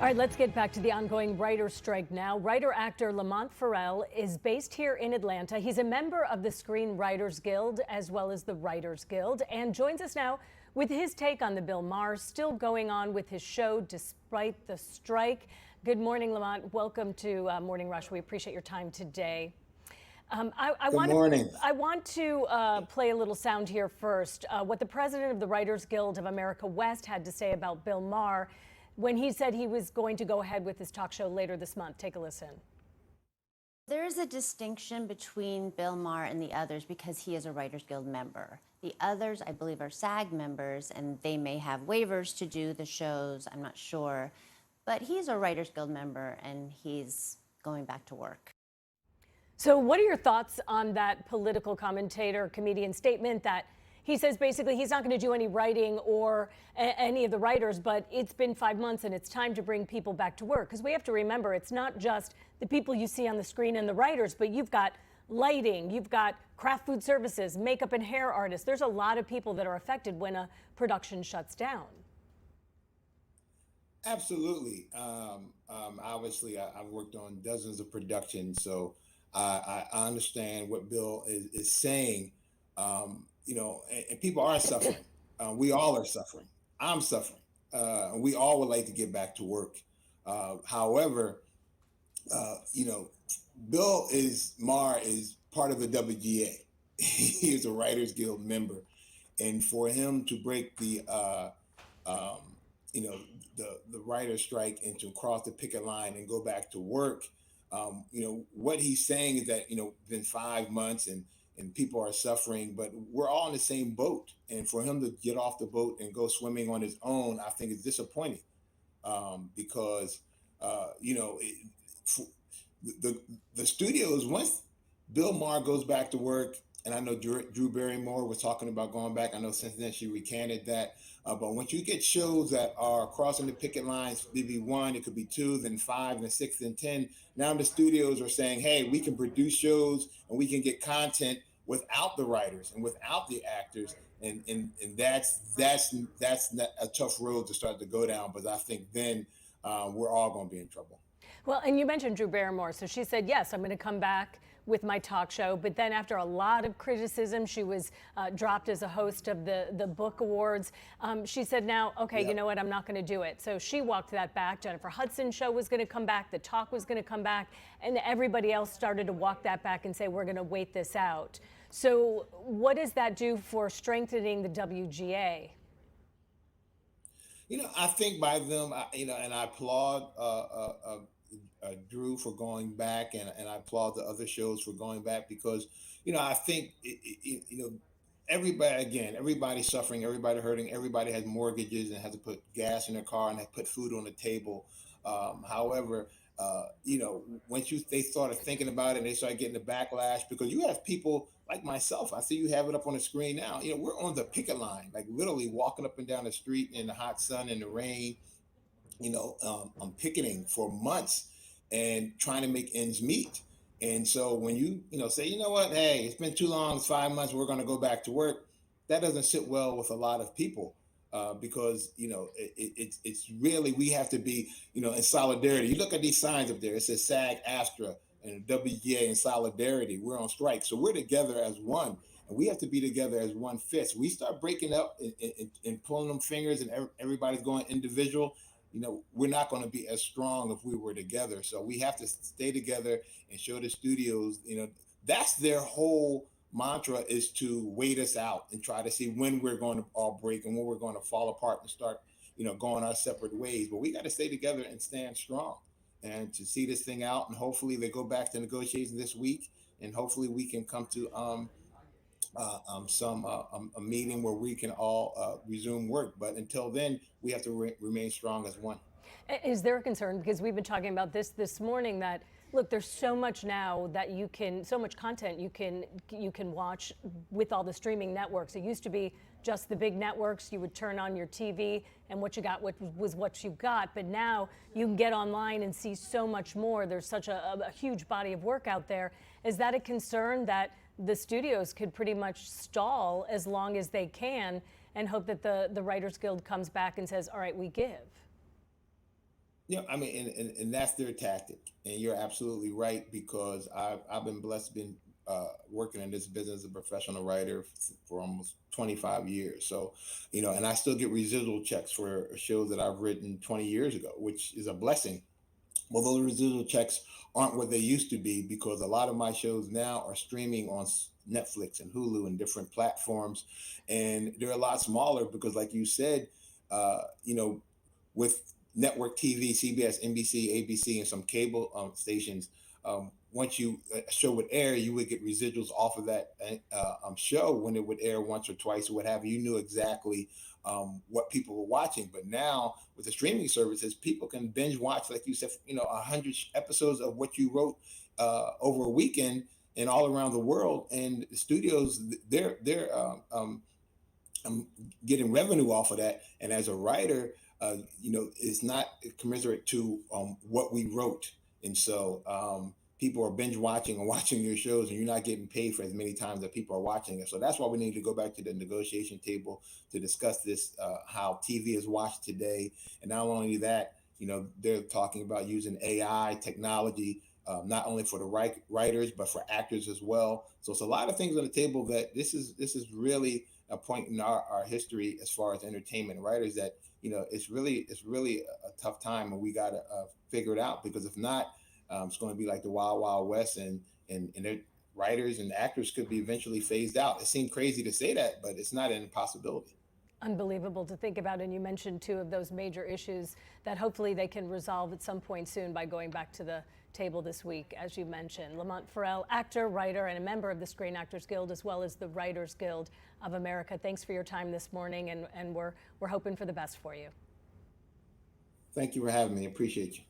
All right, let's get back to the ongoing writer's strike now. Writer-actor LaMont Ferrell is based here in Atlanta. He's a member of the Screenwriters Guild as well as the Writers Guild, and joins us now with his take on the Bill Maher still going on with his show despite the strike. Good morning, LaMont. Welcome to Morning Rush. We appreciate your time today. Good morning. I want to play a little sound here first. What the president of the Writers Guild of America West had to say about Bill Maher when he said he was going to go ahead with his talk show later this month. Take a listen. There is a distinction between Bill Maher and the others because he is a Writers Guild member. The others, I believe, are SAG members, and they may have waivers to do the shows. I'm not sure. But he's a Writers Guild member, and he's going back to work. So what are your thoughts on that political commentator, comedian statement that he says basically he's not going to do any writing or any of the writers, but it's been 5 months and it's time to bring people back to work? Because we have to remember, it's not just the people you see on the screen and the writers, but you've got lighting, you've got craft food services, makeup and hair artists. There's a lot of people that are affected when a production shuts down. Absolutely. Obviously, I've worked on dozens of productions, so I understand what Bill is saying. And people are suffering. We all are suffering. I'm suffering. We all would like to get back to work. However, Maher is part of the WGA. He is a Writers Guild member, and for him to break the writer strike and to cross the picket line and go back to work, what he's saying is that been 5 months and people are suffering, but we're all in the same boat. And for him to get off the boat and go swimming on his own, I think is disappointing because the studios, once Bill Maher goes back to work, and I know Drew Barrymore was talking about going back. I know since then she recanted that. But once you get shows that are crossing the picket lines, maybe 1, it could be 2, then 5, then 6, then 10. Now the studios are saying, hey, we can produce shows and we can get content without the writers and without the actors. And that's a tough road to start to go down. But I think then we're all going to be in trouble. Well, and you mentioned Drew Barrymore. So she said, yes, I'm going to come back with my talk show. But then after a lot of criticism, she was dropped as a host of the book awards. She said, now, okay, Yep. You know what? I'm not going to do it. So she walked that back. Jennifer Hudson's show was going to come back. The Talk was going to come back. And everybody else started to walk that back and say, we're going to wait this out. So what does that do for strengthening the WGA? I think by them, and I applaud Drew for going back, and I applaud the other shows for going back because, I think, everybody's suffering, everybody hurting, everybody has mortgages and has to put gas in their car and have to put food on the table. However, once they started thinking about it and they started getting the backlash, because you have people like myself, I see you have it up on the screen now. We're on the picket line, like literally walking up and down the street in the hot sun and the rain, I'm picketing for months and trying to make ends meet. And so when you say, you know what, hey, it's been too long, it's 5 months, we're going to go back to work, that doesn't sit well with a lot of people because, it's really, we have to be, in solidarity. You look at these signs up there, it says SAG, ASTRA, and WGA in solidarity. We're on strike. So we're together as one. And we have to be together as one fist. We start breaking up and pulling them fingers and everybody's going individual. We're not going to be as strong if we were together. So we have to stay together and show the studios, that's their whole mantra, is to wait us out and try to see when we're going to all break and when we're going to fall apart and start, going our separate ways. But we got to stay together and stand strong and to see this thing out. And hopefully they go back to negotiations this week. And hopefully we can come to a meeting where we can all resume work. But until then, we have to remain strong as one. Is there a concern, because we've been talking about this morning, that look, there's so much now that so much content you can watch with all the streaming networks. It used to be just the big networks. You would turn on your TV and what you got was what you got. But now you can get online and see so much more. There's such a huge body of work out there. Is that a concern that the studios could pretty much stall as long as they can and hope that the Writers Guild comes back and says, all right, we give? Yeah, I mean, and that's their tactic. And you're absolutely right because I've been blessed, been working in this business as a professional writer for almost 25 years. So, and I still get residual checks for shows that I've written 20 years ago, which is a blessing. Well, those residual checks aren't what they used to be because a lot of my shows now are streaming on Netflix and Hulu and different platforms, and they're a lot smaller because, like you said, with network TV, CBS, NBC, ABC, and some cable stations, once a show would air, you would get residuals off of that show when it would air once or twice or what have you. You knew exactly what people were watching. But now with the streaming services, people can binge watch, like you said, 100 episodes of what you wrote over a weekend and all around the world. And the studios, I'm getting revenue off of that. And as a writer, it's not commensurate to what we wrote. And so people are binge watching and watching your shows, and you're not getting paid for as many times that people are watching it. So that's why we need to go back to the negotiation table to discuss this, how TV is watched today. And not only that, they're talking about using AI technology, not only for the writers, but for actors as well. So it's a lot of things on the table that this is really a point in our history as far as entertainment writers that it's really a tough time, and we got to figure it out because if not, it's going to be like the wild wild west, and their writers and actors could be eventually phased out. It seems crazy to say that, but it's not an impossibility. Unbelievable to think about. And you mentioned two of those major issues that hopefully they can resolve at some point soon by going back to the table this week, as you mentioned. LaMont Ferrell, actor, writer, and a member of the Screen Actors Guild, as well as the Writers Guild of America. Thanks for your time this morning, and we're hoping for the best for you. Thank you for having me. Appreciate you.